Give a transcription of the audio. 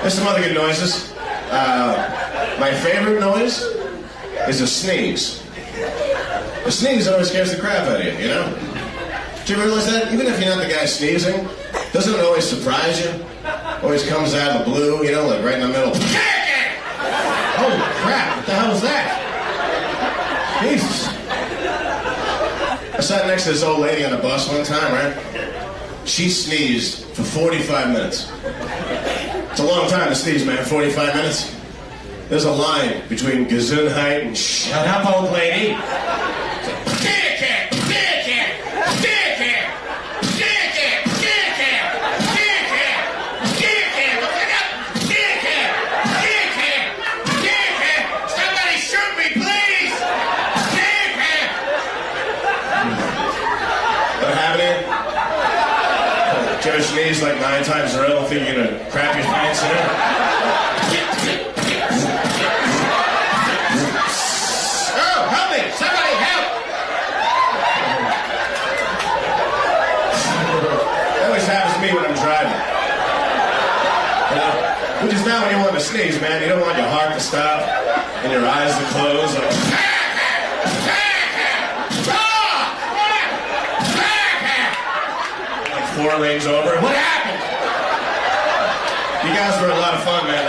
There's some other good noises. My favorite noise is a sneeze. A sneeze always scares the crap out of you, you know? Do you realize that? Even if you're not the guy sneezing, doesn't it always surprise you? Always comes out of the blue, you know, like right in the middle. Holy crap, what the hell was that? Jesus. I sat next to this old lady on a bus one time, right? She sneezed for 45 minutes. It's a long time to sneeze, man, 45 minutes. There's a line between Gesundheit and shut up, old lady. Did you ever sneeze like 9 times in a row and think you're gonna crap your pants in it? Oh, help me! Somebody help! That always happens to me when I'm driving. You know? Which is not when you want to sneeze, man. You don't want your heart to stop and your eyes to close. Like, 4 lanes over. What happened? You guys were a lot of fun, man.